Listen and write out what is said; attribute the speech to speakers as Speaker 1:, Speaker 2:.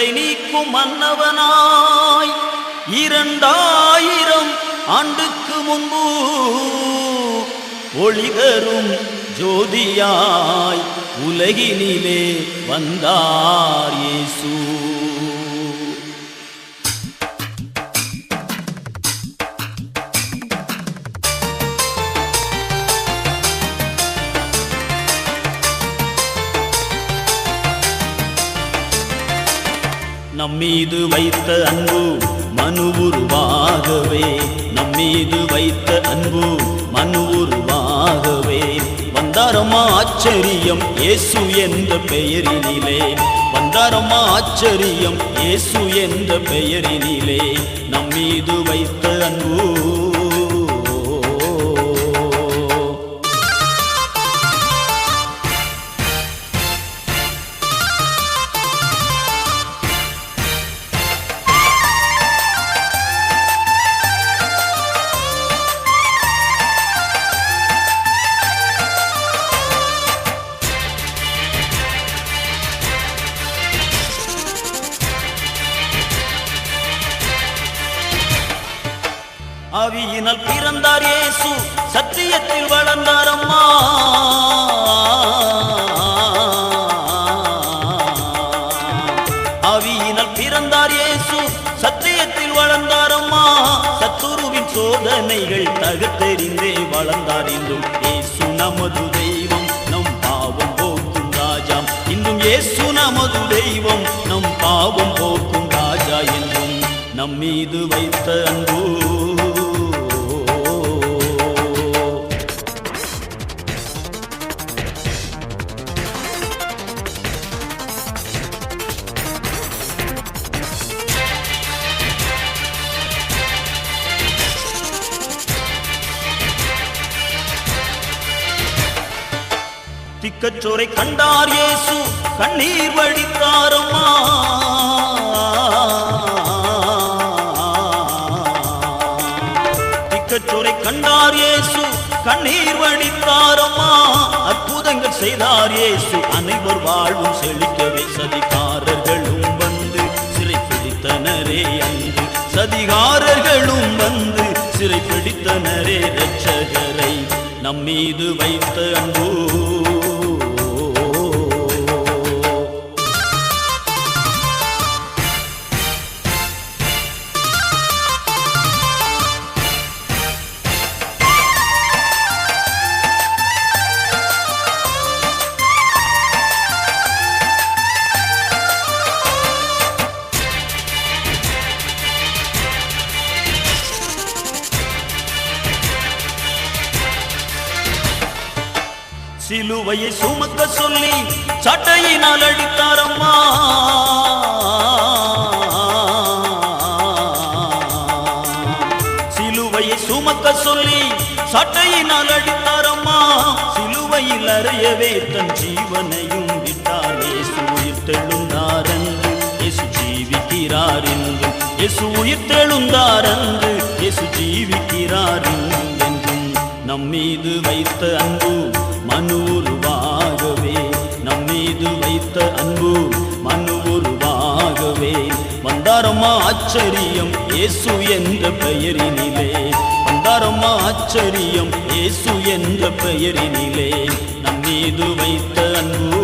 Speaker 1: இருளை நீக்கும் மன்னவனாய் 2000 ஆண்டுக்கு முன்பு ஒளி தரும் ஜோதியாய் உலகினிலே வந்தார் இயேசு. நம்மீது வைத்த அன்பு மனு உருவாகவே, நம்மீது வைத்த அன்பு மனு உருவாகவே வந்தாரம்மா ஆச்சரியம் இயேசு என்ற பெயரினிலே, வந்தாரம்மா ஆச்சரியம் இயேசு என்ற பெயரினிலே நம்மீது வைத்த அன்பு. ஆவியினால் பிறந்தார் இயேசு, சத்தியத்தில் வளர்ந்தார் அம்மா. ஆவியினால் பிறந்தார் இயேசு, சத்தியத்தில் வளர்ந்தார் அம்மா. சத்துருவின் சோதனைகள் தகர்த்தெறிந்தே வளர்ந்தார். இன்றும் இயேசு நமது தெய்வம், நம் பாவம் போக்கும் ராஜா. இன்றும் இயேசு நமது தெய்வம், நம் பாவம் போக்கும் ராஜா. என்றும் நம்மீது வைத்த அன்பு. திக்கச்சோரை கண்டார் இயேசு, கண்ணீர் வடித்தாரம்மா. திக்கச்சோரை கண்டார் இயேசு, கண்ணீர் வடித்தாரம்மா. அற்புதங்கள் செய்தார் இயேசு, அனைவர் வாழ்வும் செழிக்கவே. சதிகாரர்களும் வந்து சிறை பிடித்தனரே அன்று, சதிகாரர்களும் வந்து சிறை பிடித்தனரே இரட்சகரை நம்மீது வைத்த அன்பு. சிலுவையை சுமக்க சொல்லி சட்டையினால் அடித்தாரம்மா. சிலுவையை சுமக்க சொல்லி சட்டையினால் அடித்தாரம்மா. சிலுவையில் அறையவே தன் ஜீவனையும் விட்டார். இயேசு உயிர்த்தெழுந்தார் என்று, இயேசு ஜீவிக்கிறார் என்று. இயேசு உயிர்த்தெழுந்தார் என்று, இயேசு ஜீவிக்கிறார் என்றும் நம்மீது வைத்த அன்பு மனு உருவாகவே, நம்மீது வைத்த அன்பு மனு உருவாகவே வந்தாரம்மா ஆச்சரியம் இயேசு என்ற பெயரினிலே, வந்தாரம்மா ஆச்சரியம் இயேசு என்ற பெயரினிலே நம்மீது வைத்த அன்பு.